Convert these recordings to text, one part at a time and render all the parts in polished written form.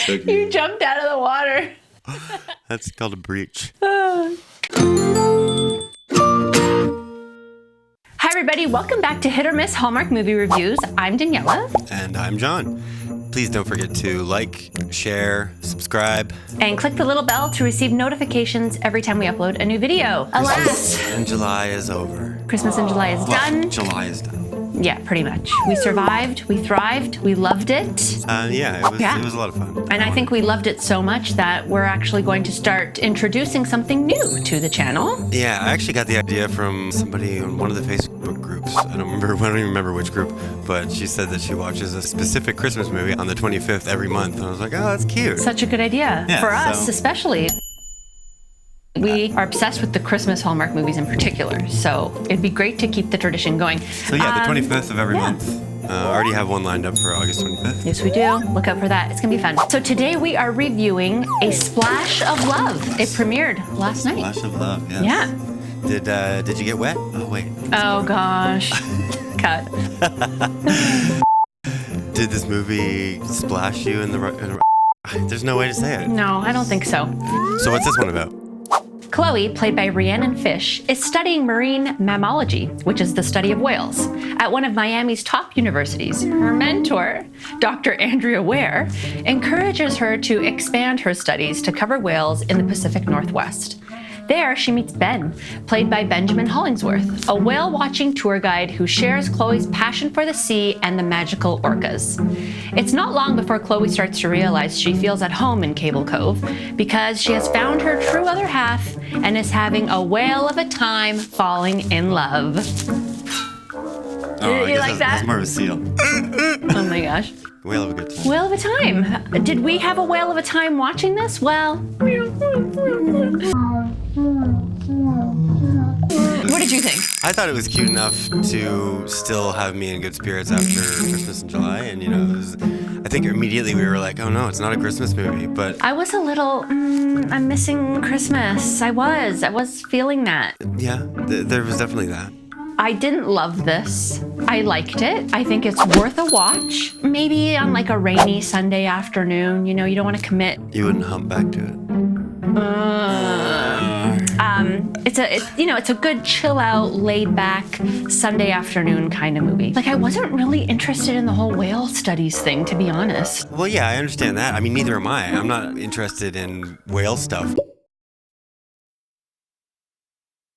So cute. You jumped out of the water. That's called a breach. Hi, everybody. Welcome back to Hit or Miss Hallmark Movie Reviews. I'm Daniela. And I'm John. Please don't forget to like, share, subscribe. And click the little bell to receive notifications every time we upload a new video. Alas, Christmas in July is over. Christmas in July is done. July is done. Yeah, pretty much. We survived, we thrived, we loved it. It was a lot of fun. And I think we loved it so much that we're actually going to start introducing something new to the channel. Yeah, I actually got the idea from somebody on one of the Facebook groups. I don't even remember which group, but she said that she watches a specific Christmas movie on the 25th every month. And I was like, oh, that's cute. Such a good idea. Yeah, for us, especially. We are obsessed with the Christmas Hallmark movies in particular, so it'd be great to keep the tradition going. So yeah, the 25th of every month. Already have one lined up for August 25th. Yes, we do. Look out for that. It's going to be fun. So today we are reviewing A Splash of Love. It premiered last night. Splash of Love, yes. Yeah. Did you get wet? Oh, wait. Oh, gosh. Cut. Did this movie splash you in the... There's no way to say it. No, I don't think so. So what's this one about? Chloe, played by Rhiannon Fish, is studying marine mammalogy, which is the study of whales, at one of Miami's top universities. Her mentor, Dr. Andrea Ware, encourages her to expand her studies to cover whales in the Pacific Northwest. There, she meets Ben, played by Benjamin Hollingsworth, a whale-watching tour guide who shares Chloe's passion for the sea and the magical orcas. It's not long before Chloe starts to realize she feels at home in Cable Cove because she has found her true other half and is having a whale of a time falling in love. Oh, you like that? That's more of a seal. Oh my gosh. Whale of a good time. Whale of a time. Did we have a whale of a time watching this? Well... What did you think? I thought it was cute enough to still have me in good spirits after Christmas in July, and I think immediately we were like, oh no, it's not a Christmas movie, but... I was a little, I'm missing Christmas. I was feeling that. Yeah, there was definitely that. I didn't love this. I liked it. I think it's worth a watch. Maybe on like a rainy Sunday afternoon, you don't want to commit. You wouldn't hump back to it. It's a good chill out, laid back Sunday afternoon kind of movie. Like I wasn't really interested in the whole whale studies thing, to be honest. Well, yeah, I understand that. I mean, neither am I. I'm not interested in whale stuff.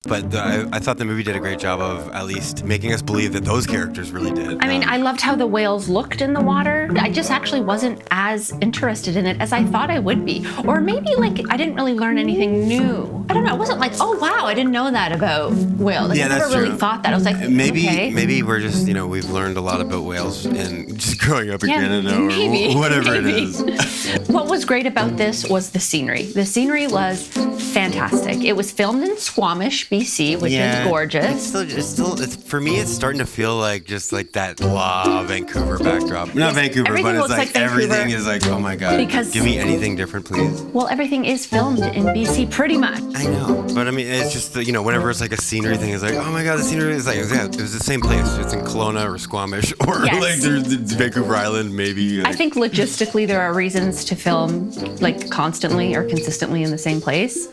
But I thought the movie did a great job of at least making us believe that those characters really did. I mean, I loved how the whales looked in the water. I just actually wasn't as interested in it as I thought I would be. Or maybe I didn't really learn anything new. I don't know. It wasn't like, oh wow, I didn't know that about whales. Like, yeah, I never that's really true. thought that. I was like, maybe okay. We're just we've learned a lot about whales and just growing up in Yeah, Canada maybe, or whatever maybe. it is. What was great about this was the scenery. The scenery was fantastic. It was filmed in Squamish, BC, which is gorgeous. It's for me, it's starting to feel like just like that blah Vancouver backdrop. Not Vancouver, Everything but it's looks like like everything is like, oh my god, Because- give me anything different, please. Well, everything is filmed in BC pretty much. I know, but I mean, it's just whenever it's like a scenery thing, it's like, oh my god, the scenery is like, it was the same place. It's in Kelowna or Squamish or Yes. like there's Vancouver Island, maybe. I think logistically there are reasons to film like constantly or consistently in the same place.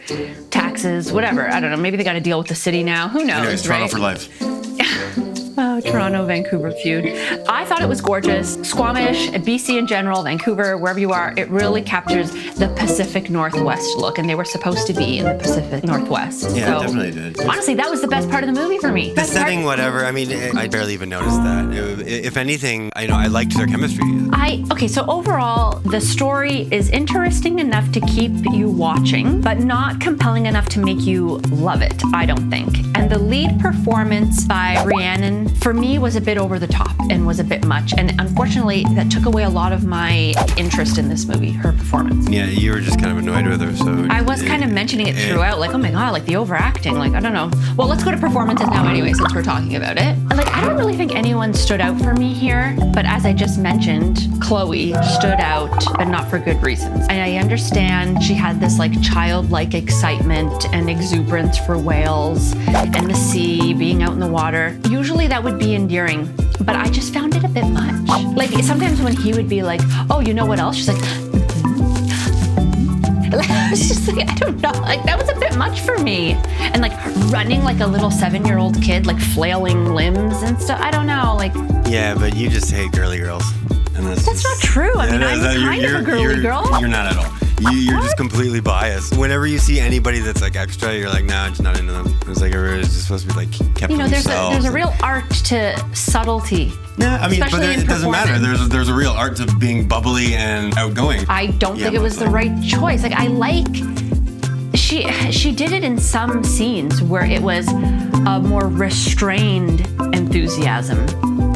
Taxes, whatever. I don't know. Maybe they got to deal with the city now. Who knows? Anyways, Toronto right? for life. Oh, Toronto-Vancouver feud. I thought it was gorgeous. Squamish, BC in general, Vancouver, wherever you are, it really captures the Pacific Northwest look, and they were supposed to be in the Pacific Northwest. Yeah, So, it definitely did. Honestly, that was the best part of the movie for me. The Best part- setting, whatever. I mean, I barely even noticed that. If anything, I liked their chemistry. Okay, so overall, the story is interesting enough to keep you watching, but not compelling enough to make you love it, I don't think. And the lead performance by Rhiannon, for me, was a bit over the top and was a bit much. And unfortunately, that took away a lot of my interest in this movie, her performance. Yeah, you were just kind of annoyed with her, so... I was kind of mentioning it throughout, like, oh my god, like the overacting, like, I don't know. Well, let's go to performances now anyway, since we're talking about it. Like, I don't really think anyone stood out for me here, but as I just mentioned, Chloe stood out, but not for good reasons. And I understand she had this, like, childlike excitement and exuberance for whales and the sea, being out in the water. Usually that would be endearing, but I just found it a bit much. Like, sometimes when he would be like, oh, you know what else? She's like, was just like, I don't know, like that was a bit much for me. And like running like a little 7-year-old kid, like flailing limbs and stuff. I don't know, like. Yeah, but you just hate girly girls. And that's not true. I mean, I'm kind of a girly girl. You're not at all. You're just completely biased. Whenever you see anybody that's like extra, you're like, nah, I'm just not into them. It's like everybody's just supposed to be like kept to themselves. There's a real art to subtlety. Yeah, I mean, but it doesn't matter. There's a real art to being bubbly and outgoing. I don't think it was the right choice. Like, I like. She did it in some scenes where it was a more restrained enthusiasm,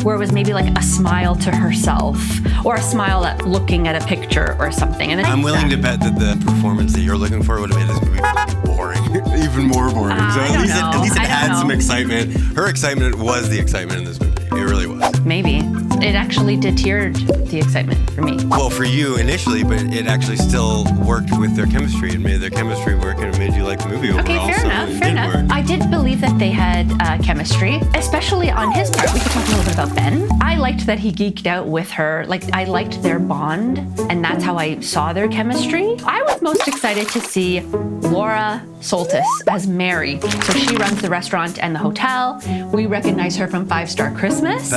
where it was maybe like a smile to herself or a smile at looking at a picture or something. And I'm willing to bet that the performance that you're looking for would have made this movie boring, even more boring. So at least it had some excitement. Her excitement was the excitement in this movie. It really was. Maybe. It actually deterred the excitement for me. Well, for you initially, but it actually still worked with their chemistry. It made their chemistry work and it made you like the movie overall. Okay, fair enough. I did believe that they had chemistry, especially on his part. We could talk a little bit about Ben. I liked that he geeked out with her. Like, I liked their bond, and that's how I saw their chemistry. I was most excited to see Laura Soltis as Mary. So she runs the restaurant and the hotel. We recognize her from 5 Star Christmas.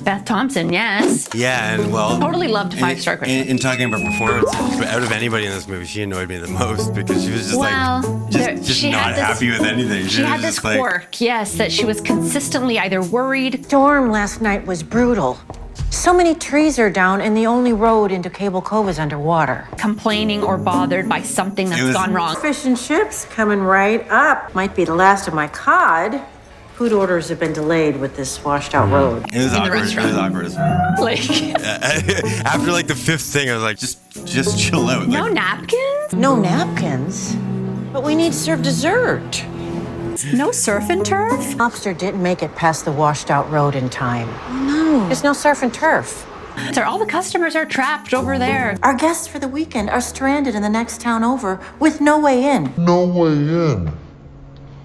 Beth Thompson, yes. Yeah, and well... Totally loved 5 Star Christmas. In talking about performances, but out of anybody in this movie, she annoyed me the most because she was just just not happy with anything. She had this quirk, yes, that she was consistently either worried... Storm last night was brutal. So many trees are down and the only road into Cable Cove is underwater. Complaining or bothered by something that's gone wrong. Fish and chips coming right up. Might be the last of my cod. Food orders have been delayed with this washed out road. It was awkward. It was awkward as well. Like, after like the 5th thing, I was like, just chill out. No napkins? No napkins? But we need to serve dessert. No surf and turf? Lobster didn't make it past the washed out road in time. No. There's no surf and turf. So all the customers are trapped over there. Our guests for the weekend are stranded in the next town over with no way in. No way in.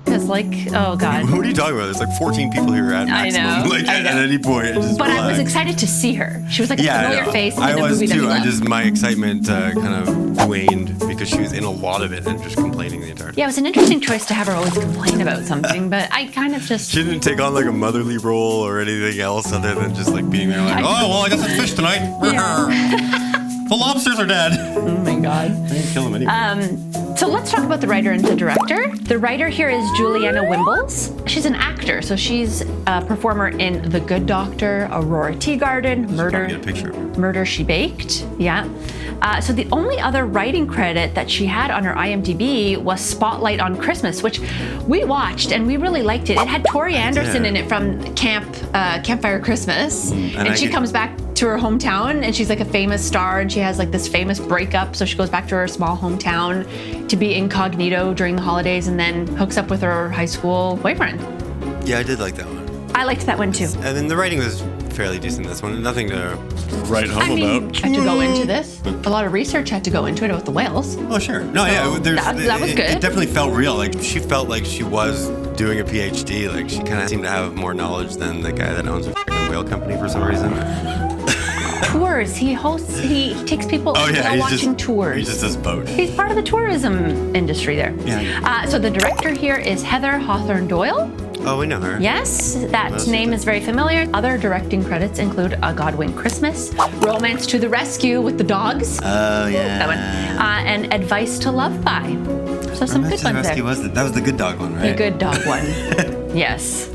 Because, like, oh God. What are you talking about? There's like 14 people here at maximum. I know. Like at any point. But I was excited to see her. She was like a familiar face in the movie that we loved. My excitement kind of waned because she was in a lot of it and just complaining the entire time. Yeah, it was an interesting choice to have her always complain about something, but I kind of just... She didn't take on like a motherly role or anything else other than just like being there like, oh, well, I guess it's fish tonight. Yeah. The lobsters are dead. Oh my God. I didn't kill them anyway. So let's talk about the writer and the director. The writer here is Juliana Wimbles. She's an actor, so she's a performer in The Good Doctor, Aurora Tea Garden, Murder, She Baked. Yeah. So the only other writing credit that she had on her IMDb was Spotlight on Christmas, which we watched and we really liked it. It had Tori Anderson in it from Campfire Christmas, and she comes back to her hometown and she's like a famous star and she has like this famous breakup, so she goes back to her small hometown to be incognito during the holidays and then hooks up with her high school boyfriend. Yeah, I did like that one. I liked that one too. And then the writing was fairly decent in this one. Nothing to write home about. Had to go into this. A lot of research had to go into it about the whales. Oh, sure. No, yeah, that was good. It definitely felt real. Like, she felt like she was doing a PhD. Like, she kind of seemed to have more knowledge than the guy that owns a whale company for some reason. Tours. He takes people watching tours. He just does boat. He's part of the tourism industry there. Yeah. So the director here is Heather Hawthorne Doyle. Oh, we know her. Yes, that name is very familiar. Other directing credits include A God Wink Christmas, Romance to the Rescue with the Dogs. Oh, yeah. That one. And Advice to Love By. So some good ones there. That was the good dog one, right? The good dog one. Yes.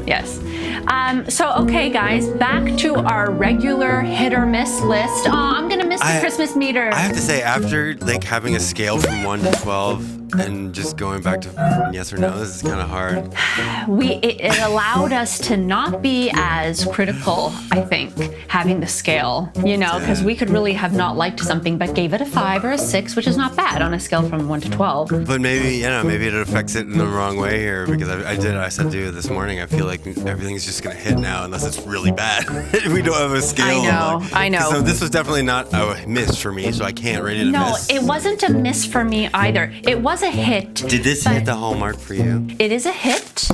So, okay, guys, back to our regular hit or miss list. Oh, I'm going to miss the Christmas meter. I have to say, after like having a scale from 1 to 12 and just going back to yes or no, this is kind of hard. It allowed us to not be as critical, I think, having the scale, because we could really have not liked something but gave it a 5 or a 6, which is not bad on a scale from 1 to 12. But maybe it affects it in the wrong way here because I said to you this morning, I feel like everything's just going to hit now unless it's really bad. We don't have a scale. I know. So this was definitely not a miss for me, so I can't rate it a miss. No, it wasn't a miss for me either. It was a hit. Did this hit the Hallmark for you? It is a hit.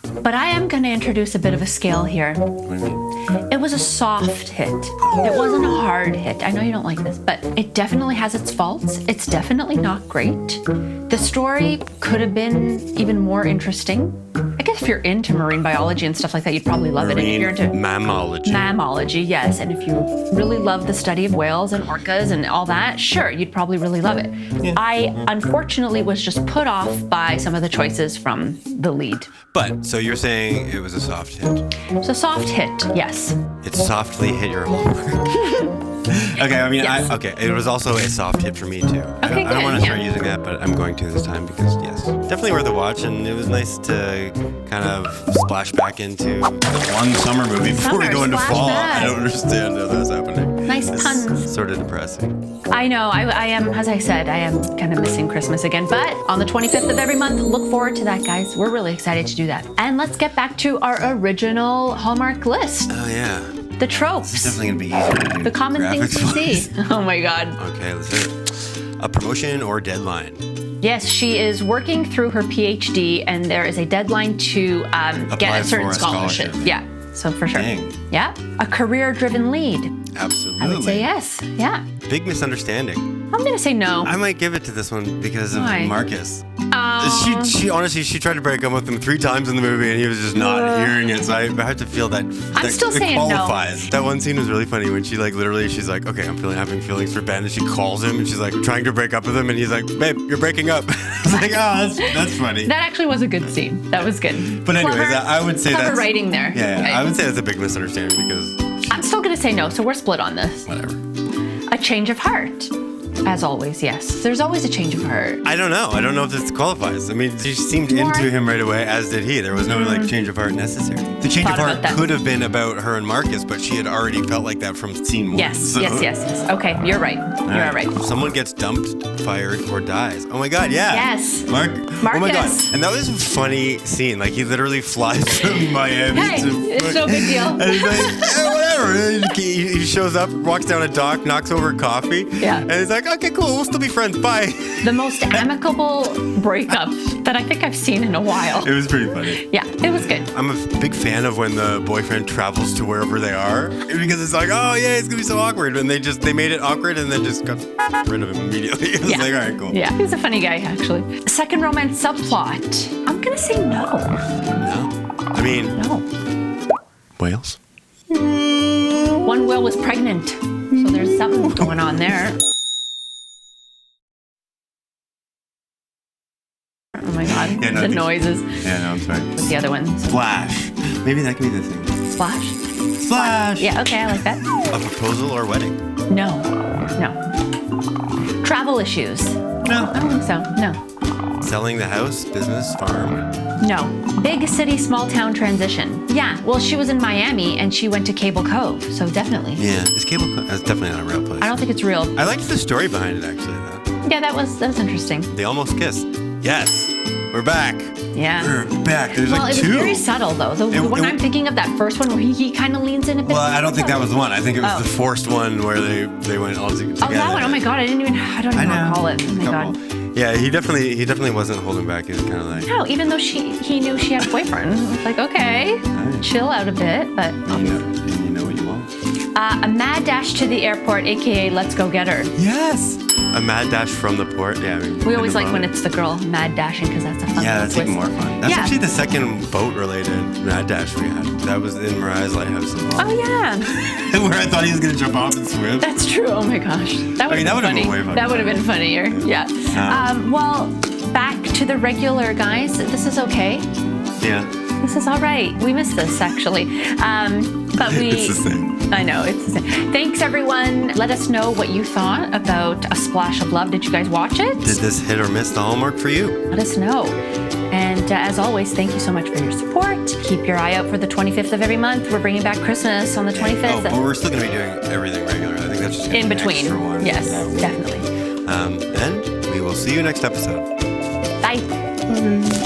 But I am going to introduce a bit of a scale here. What do you mean? It was a soft hit. It wasn't a hard hit. I know you don't like this, but it definitely has its faults. It's definitely not great. The story could have been even more interesting. I guess if you're into marine biology and stuff like that, you'd probably love it. And if you're into mammalogy, yes. And if you really love the study of whales and orcas and all that, sure, you'd probably really love it. Yeah. I unfortunately was just put off by some of the choices from the lead. But, so you're saying it was a soft hit? It's a soft hit, yes. It softly hit your homework. Okay, I mean, yes. it was also a soft hit for me too. Okay, I don't want to start using that, but I'm going to this time because, yes, definitely worth a watch, and it was nice to kind of splash back into the one summer movie before we go into fall. I don't understand how that's happening. Nice puns. Sort of depressing. I know, I am, as I said, I am kind of missing Christmas again, but on the 25th of every month, look forward to that, guys. We're really excited to do that. And let's get back to our original Hallmark list. Oh, yeah. The tropes. It's definitely going to be easier to do. The common things you see. Oh my God. Okay, let's hear it. A promotion or deadline? Yes, she is working through her PhD, and there is a deadline to get a certain scholarship. Yeah, so for sure. Dang. Yeah, a career-driven lead. Absolutely. I would say yes. Yeah. Big misunderstanding. I'm gonna say no. I might give it to this one because of Why? Marcus. She honestly, she tried to break up with him 3 times in the movie, and he was just not hearing it. So I had to feel that. I'm still saying qualifies. No. That one scene was really funny when she literally, she's like, okay, I'm having feelings for Ben, and she calls him, and she's like trying to break up with him, and he's like, babe, you're breaking up. I was like, oh, that's funny. That actually was a good scene. That was good. But anyways, I would say that's writing there. Yeah, okay. I would say that's a big misunderstanding because I'm still gonna say no. So we're split on this. Whatever. A change of heart. As always, yes. There's always a change of heart. I don't know. I don't know if this qualifies. I mean, she seemed into him right away, as did he. There was no change of heart necessary. The change of heart could have been about her and Marcus, but she had already felt like that from scene 1. Yes, so. yes. Okay, you're right. You're right. Someone gets dumped, fired, or dies. Oh my God, yeah. Yes. Marcus. Oh my God. And that was a funny scene. Like, he literally flies from Miami it's no big deal. And he's like, whatever. He shows up, walks down a dock, knocks over coffee. Yeah. And he's like, okay, cool, we'll still be friends, bye. The most amicable breakup that I think I've seen in a while. It was pretty funny. Yeah, it was good. I'm a big fan of when the boyfriend travels to wherever they are, because it's like, oh yeah, it's gonna be so awkward, and they made it awkward and then just got rid of him immediately. It was like, all right, cool. Yeah, he's a funny guy, actually. Second romance subplot. I'm gonna say no. No? I mean... No. Whales? One whale was pregnant, so there's something going on there. Oh my God, yeah, the noises. Yeah, no, I'm sorry. What's the other one? Splash. Maybe that could be the thing. Splash? Splash! Yeah, okay, I like that. A proposal or wedding? No. Travel issues? No. I don't think so, no. Selling the house, business, farm? No. Big city, small town transition. Yeah, well, she was in Miami and she went to Cable Cove, so definitely. Yeah, it's Cable Cove. That's definitely not a real place. I don't think it's real. I liked the story behind it, actually, though. Yeah, that was interesting. They almost kissed. Yes, we're back. Yeah. We're back. There's well, like 2. It was very subtle, though. The one I'm thinking of, that first one where he kind of leans in a bit. Well, I don't think that was the one. I think it was the forced one where they went all together. Oh, that one. Oh my God, I don't even recall it. Oh my God. Yeah, he definitely wasn't holding back. He was kind of like... No, even though he knew she had a boyfriend. It was like, okay, chill out a bit, but... You know what you want. A mad dash to the airport, a.k.a. let's go get her. Yes! A mad dash from the port. Yeah, I mean, we always like when it's the girl mad dashing because that's a fun Yeah, that's twist. even more fun. That's actually the second boat-related mad dash we had. That was in Mariah's Lighthouse as well. Oh, yeah. Where I thought he was going to jump off and swim. That's true. Oh, my gosh. That would have been way funnier. That would have been funnier. Yeah. Well, back to the regular, guys. This is okay. Yeah. This is all right. We missed this, actually. But It's the same. I know, it's the same. Thanks, everyone. Let us know what you thought about A Splash of Love. Did you guys watch it? Did this hit or miss the Hallmark for you? Let us know. And as always, thank you so much for your support. Keep your eye out for the 25th of every month. We're bringing back Christmas on the 25th. Oh, but we're still going to be doing everything regular. I think that's just in between. Extra one. Yes, definitely. And we will see you next episode. Bye.